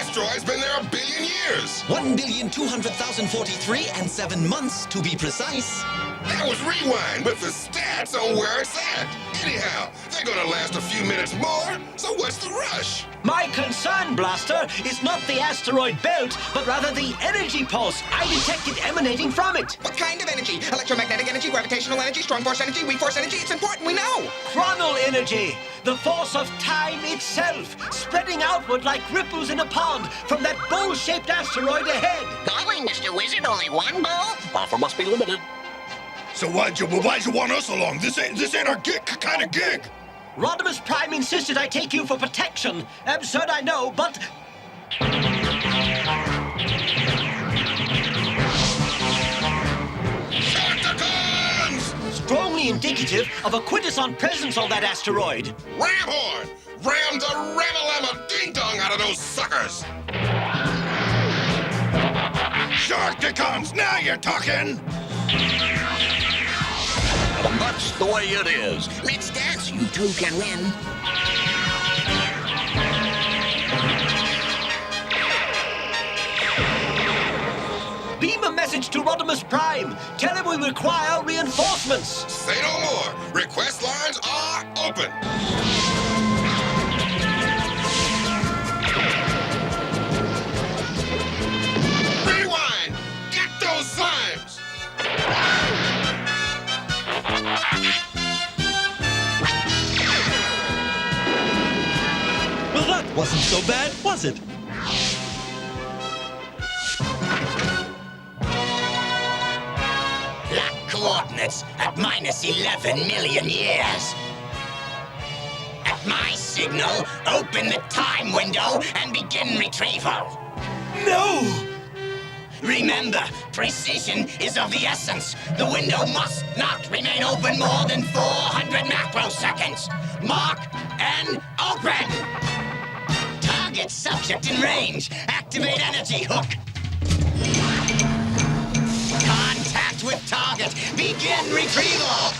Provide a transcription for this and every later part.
asteroid's been there 1 billion years. 1,200,043 and 7 months, to be precise. That was Rewind with the stats on where it's at. Anyhow, they're gonna last a few minutes more, so what's the rush? My concern, Blaster, is not the asteroid belt, but rather the energy pulse I detected emanating from it. What kind of energy? Electromagnetic energy, gravitational energy, strong force energy, weak force energy? It's important, we know. Chronal energy, the force of time itself, spreading outward like ripples in a pond from that bowl-shaped asteroid ahead. Golly, Mr. Wizard, only one bowl? Offer must be limited. So why'd you want us along? This ain't our kind of gig. Rodimus Prime insisted I take you for protection. Absurd, I know, but... Shotguns! strongly indicative of a Quintesson presence on that asteroid. Ramhorn! Ram the Ramalama ding-dong out of those suckers! Sharkticons, now you're talking! That's the way it is. Let's dance, you two can win. Beam a message to Rodimus Prime. Tell him we require reinforcements. Say no more. Request lines are open. Rewind! Get those slimes! Well, that wasn't so bad, was it? Lock coordinates at minus 11 million years. At my signal, open the time window and begin retrieval. No! Remember, precision is of the essence. The window must not remain open more than 400 macroseconds. Mark and open! Target subject in range. Activate energy hook. Contact with target. Begin retrieval.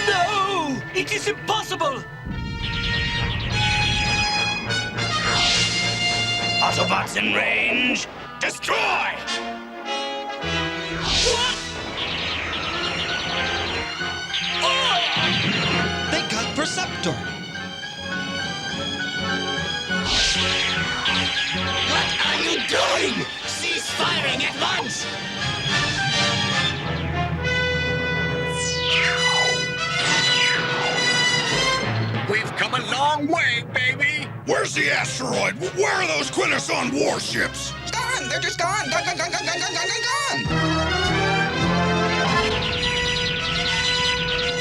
No! It is impossible! Autobots in range. Destroy! What? Oh! They got Perceptor. What are you doing? Cease firing at once! We've come a long way, baby. Where's the asteroid? Where are those Quintesson warships? Gone, they're just gone. Gone, gone, gone, gone, gone, gone, gone, gone.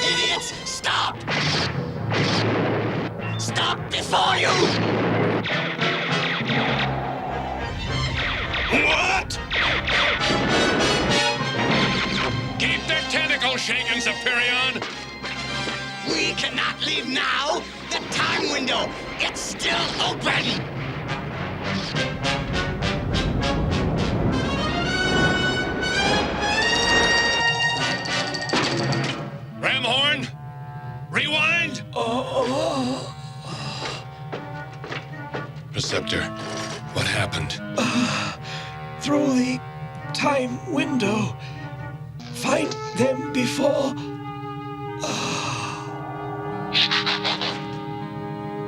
Idiots, stop! Stop before you! What? Keep their tentacles shaking, Cybertron! We cannot leave now! The time window, it's still open! Ramhorn! Rewind! Perceptor, what happened? Through the time window. Find them before...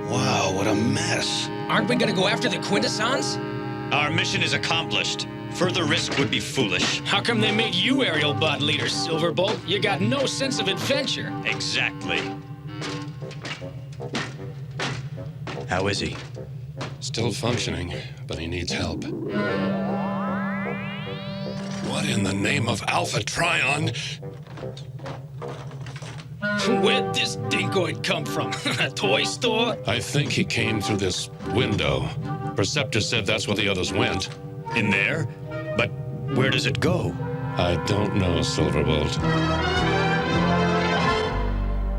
Wow, what a mess. Aren't we gonna go after the Quintessons? Our mission is accomplished. Further risk would be foolish. How come they made you aerial bot leader, Silverbolt? You got no sense of adventure. Exactly. How is he? Still functioning, but he needs help. What in the name of Alpha Trion? Where'd this dinkoid come from? A toy store? I think he came through this window. Perceptor said that's where the others went. In there? But where does it go? I don't know, Silverbolt.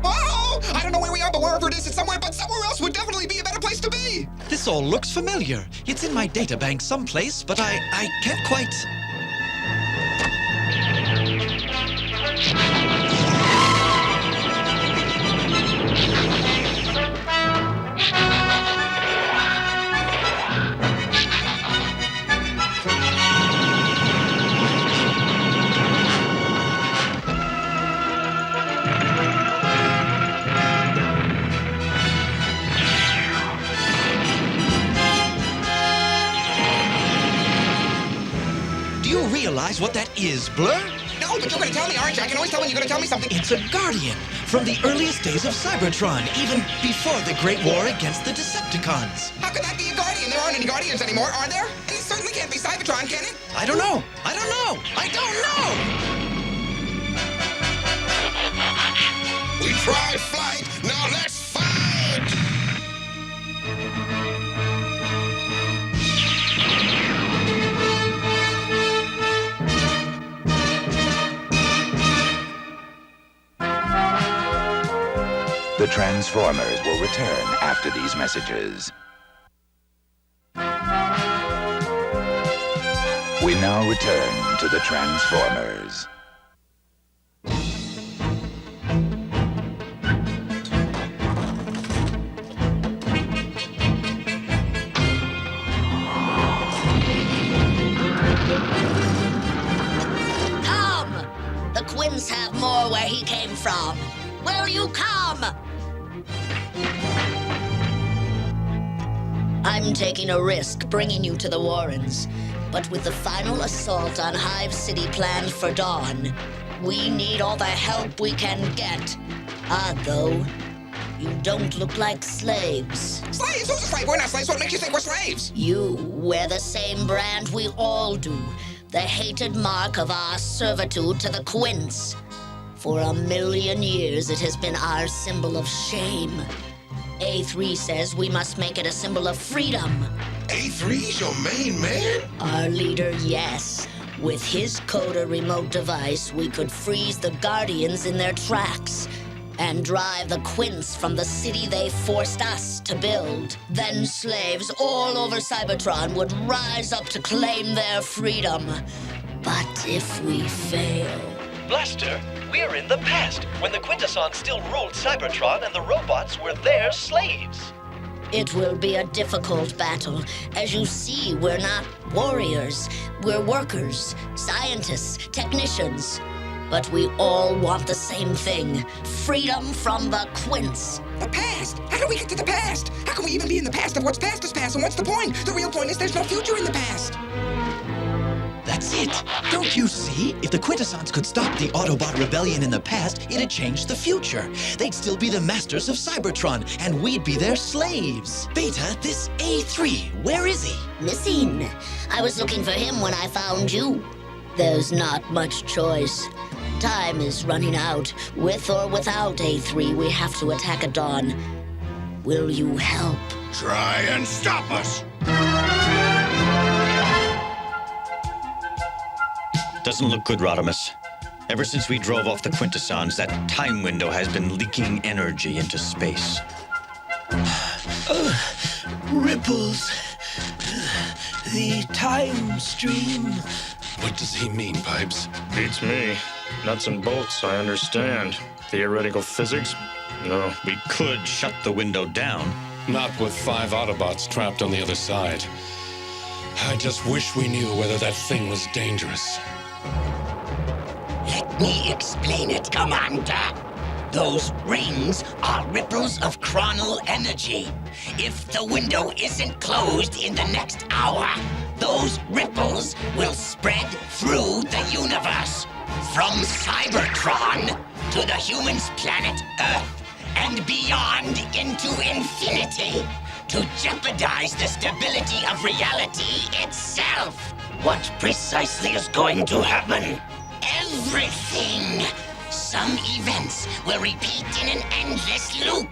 Oh, I don't know where we are, but wherever it is, it's somewhere, but somewhere else would definitely be a better place to be. This all looks familiar. It's in my databank someplace, but I can't quite... realize what that is, Blur? No, but you're gonna tell me, aren't you? I can always tell when you're gonna tell me something. It's a Guardian from the earliest days of Cybertron, even before the Great War against the Decepticons. How could that be a Guardian? There aren't any Guardians anymore, are there? And it certainly can't be Cybertron, can it? I don't know. I don't know. I don't know. We tried flight, now let's fight! The Transformers will return after these messages. We now return to the Transformers. Come! The Quins have more where he came from. Will you come? I'm taking a risk bringing you to the Warrens. But with the final assault on Hive City planned for dawn, we need all the help we can get. Odd, though. You don't look like slaves. Slaves? Who's a slave? We're not slaves. What makes you think we're slaves? You wear the same brand we all do. The hated mark of our servitude to the Quints. For 1,000,000 years, it has been our symbol of shame. A3 says we must make it a symbol of freedom. A3's your main man? Our leader, yes. With his coder remote device, we could freeze the Guardians in their tracks and drive the Quints from the city they forced us to build. Then slaves all over Cybertron would rise up to claim their freedom. But if we fail... Blaster, we're in the past, when the Quintessons still ruled Cybertron and the robots were their slaves. It will be a difficult battle. As you see, we're not warriors. We're workers, scientists, technicians. But we all want the same thing. Freedom from the Quints. The past? How do we get to the past? How can we even be in the past if what's past is past? And what's the point? The real point is there's no future in the past. That's it. Don't you see? If the Quintessons could stop the Autobot Rebellion in the past, it'd change the future. They'd still be the masters of Cybertron, and we'd be their slaves. Beta, this A3, where is he? Missing. I was looking for him when I found you. There's not much choice. Time is running out. With or without A3, we have to attack at dawn. Will you help? Try and stop us! Doesn't look good, Rodimus. Ever since we drove off the Quintessons, that time window has been leaking energy into space. Ripples. The time stream. What does he mean, Pipes? Beats me. Nuts and bolts, I understand. Theoretical physics? No. We could shut the window down. Not with 5 Autobots trapped on the other side. I just wish we knew whether that thing was dangerous. Let me explain it, Commander. Those rings are ripples of chronal energy. If the window isn't closed in the next hour, those ripples will spread through the universe. From Cybertron to the humans' planet Earth and beyond into infinity to jeopardize the stability of reality itself. What precisely is going to happen? Everything! Some events will repeat in an endless loop.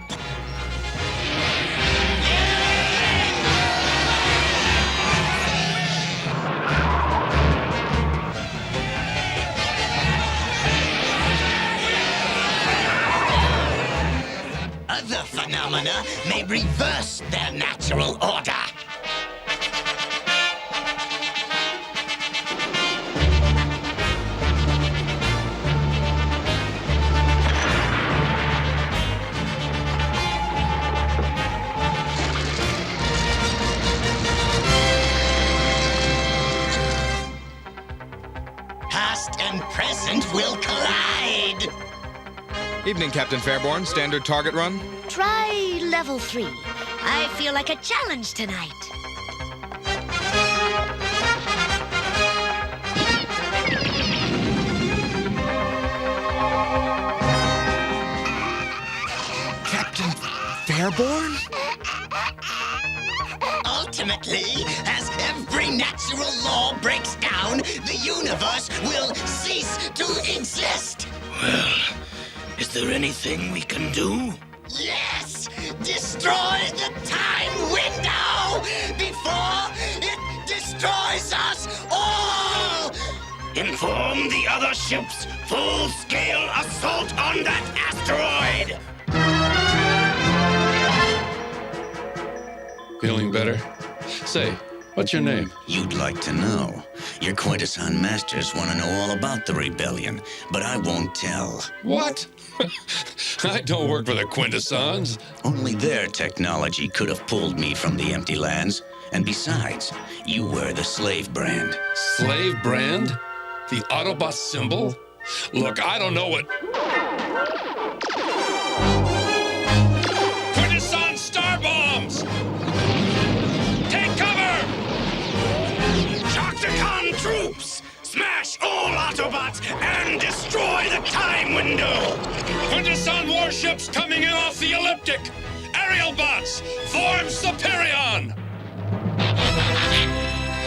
Other phenomena may reverse their natural order. Past and present will collide. Evening, Captain Fairborn. Standard target run? Try level 3. I feel like a challenge tonight. Fairborn? Ultimately, as every natural law breaks down, the universe will cease to exist. Well, is there anything we can do? Yes! Destroy the time window before it destroys us all! Inform the other ships. Full-scale assault on that asteroid! Feeling better? Say, what's your name? You'd like to know. Your Quintesson masters want to know all about the rebellion, but I won't tell. What? I don't work for the Quintessons. Only their technology could have pulled me from the empty lands. And besides, you were the slave brand. Slave brand? The Autobot symbol? Look, I don't know what... Quintesson star bombs! Take cover! Shockticon troops! Smash all Autobots and destroy the time window! Quintesson warships coming in off the elliptic! Aerial bots, form Cybertron!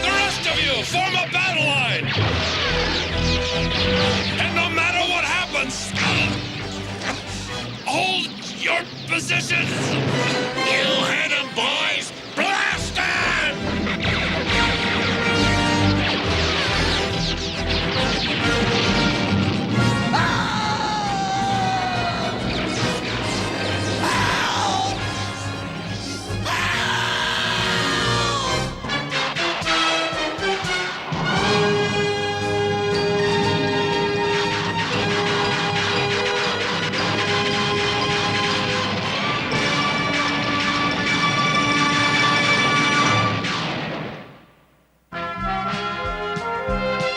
The rest of you, form a battle line! And no matter what happens, hold your positions! You heard him, boys! Blast him!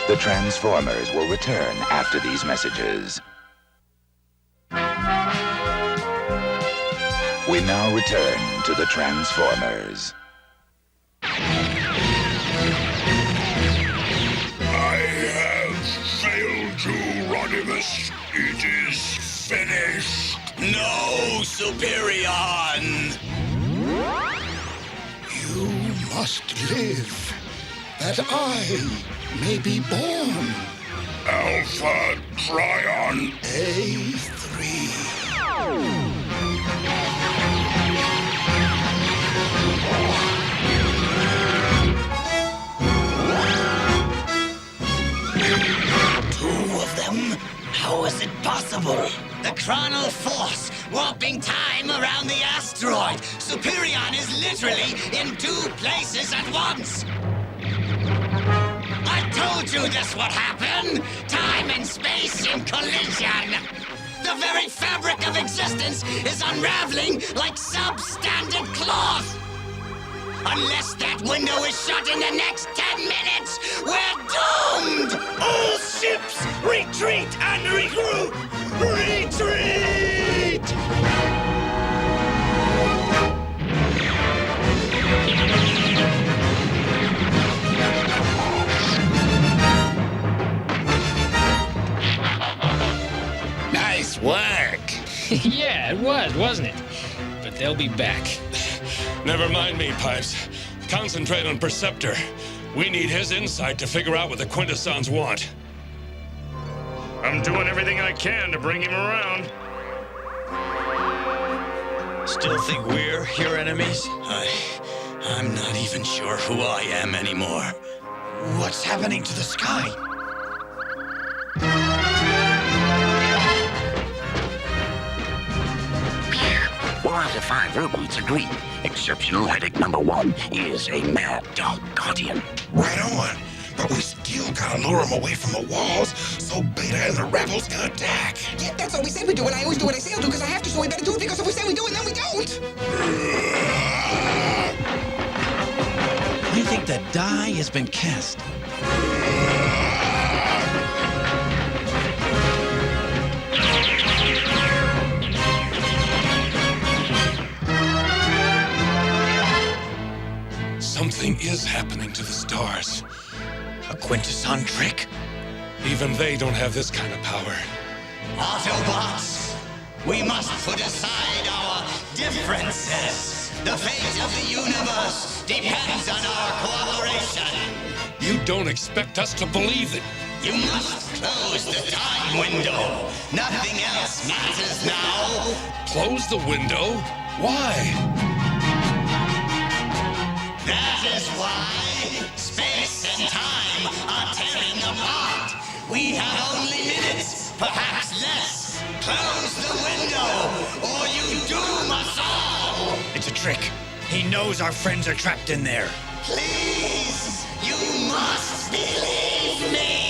The Transformers will return after these messages. We now return to the Transformers. I have failed you, Rodimus. It is finished. No, Superion! You must live, that I may be born. Alpha Trion A3. Two of them? How is it possible? The chronal force, warping time around the asteroid. Superion is literally in two places at once. I told you this would happen! Time and space in collision! The very fabric of existence is unraveling like substandard cloth! Unless that window is shut in the next 10 minutes, we're doomed! All ships, retreat and regroup! Retreat! Nice work. Yeah, it was, wasn't it? But they'll be back. Never mind me, Pipes. Concentrate on Perceptor. We need his insight to figure out what the Quintessons want. I'm doing everything I can to bring him around. Still think we're your enemies? I'm not even sure who I am anymore. What's happening to the sky? 4 out of 5 robots agree. Exceptional headache number 1 is a mad dog guardian. Right on. But we still gotta lure them away from the walls so Beta and the rebels can attack. Yeah, that's all we say we do, and I always do what I say I'll do because I have to, so we better do it because if we say we do it, then we don't. I think the die has been cast. Something is happening to the stars. A Quintesson trick? Even they don't have this kind of power. Autobots, we must put aside our differences. The fate of the universe depends on our cooperation. You don't expect us to believe it. You must close the time window. Nothing else matters now. Close the window? Why? That is why space and time are tearing apart. We have only minutes, perhaps less. Close the window, or you doom us all. It's a trick. He knows our friends are trapped in there. Please, you must believe me.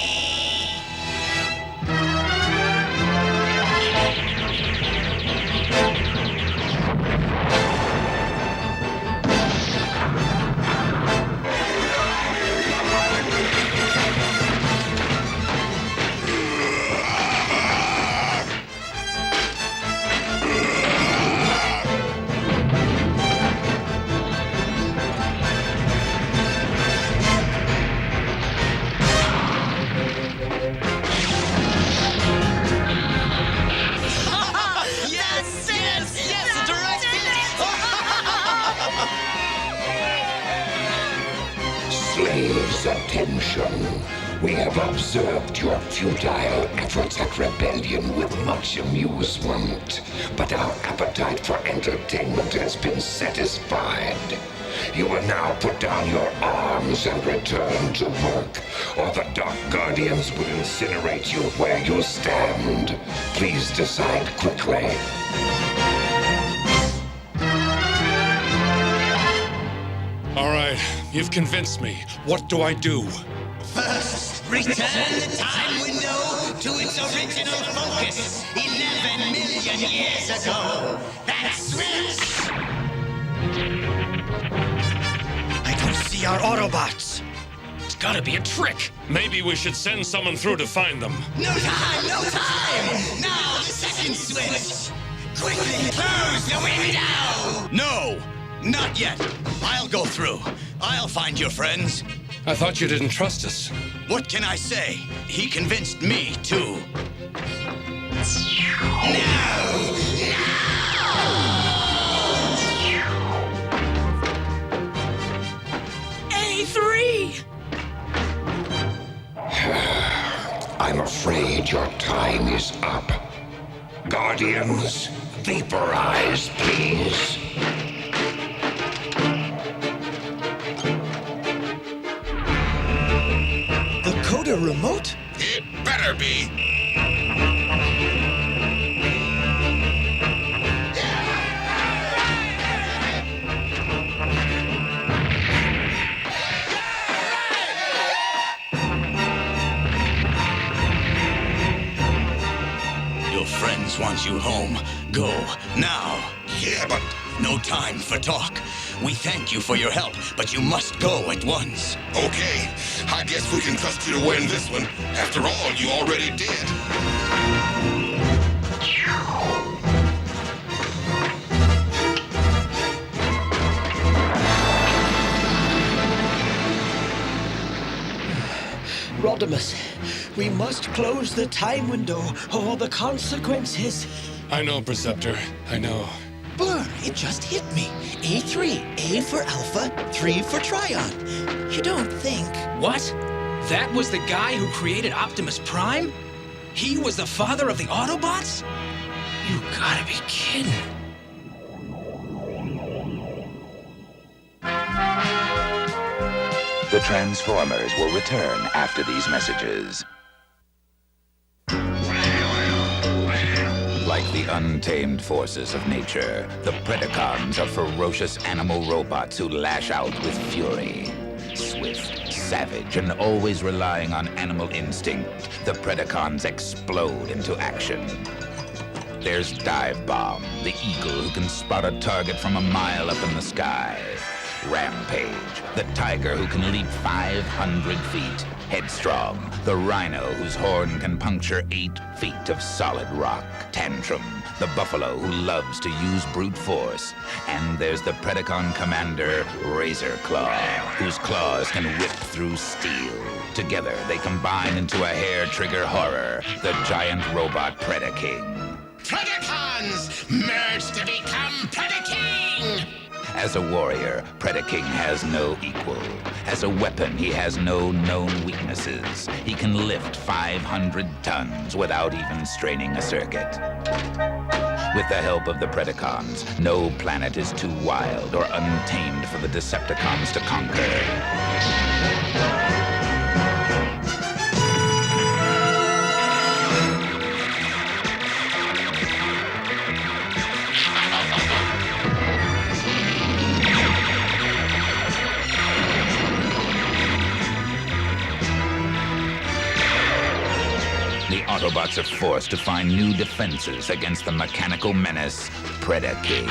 Slaves, attention. We have observed your futile efforts at rebellion with much amusement, but our appetite for entertainment has been satisfied. You will now put down your arms and return to work, or the Dark Guardians will incinerate you where you stand. Please decide quickly. All right, you've convinced me. What do I do? First, return the time window to its original focus 11 million years ago. That switch! I don't see our Autobots. It's gotta be a trick. Maybe we should send someone through to find them. No time, no time! Now the second switch! Quickly close the window! No! Not yet. I'll go through. I'll find your friends. I thought you didn't trust us. What can I say? He convinced me, too. No! A3! I'm afraid your time is up. Guardians, vaporize, please. The Coda remote? It better be. Your friends want you home. Go, now. Yeah, but... No time for talk. We thank you for your help, but you must go at once. Okay, I guess we can trust you to win this one. After all, you already did. Rodimus, we must close the time window or the consequences. I know, Preceptor. I know. Blur, it just hit me. A3, A for Alpha, 3 for Trion. You don't think... What? That was the guy who created Optimus Prime? He was the father of the Autobots? You gotta be kidding. The Transformers will return after these messages. Like the untamed forces of nature, the Predacons are ferocious animal robots who lash out with fury. Swift, savage, and always relying on animal instinct, the Predacons explode into action. There's Dive Bomb, the eagle who can spot a target from a mile up in the sky. Rampage, the tiger who can leap 500 feet. Headstrong, the rhino whose horn can puncture 8 feet of solid rock. Tantrum, the buffalo who loves to use brute force. And there's the Predacon commander, Razor Claw, whose claws can rip through steel. Together, they combine into a hair-trigger horror, the giant robot Predaking. Predacons merge to become Predacons! As a warrior, Predaking has no equal. As a weapon, he has no known weaknesses. He can lift 500 tons without even straining a circuit. With the help of the Predacons, no planet is too wild or untamed for the Decepticons to conquer. The Autobots are forced to find new defenses against the mechanical menace, Predaking.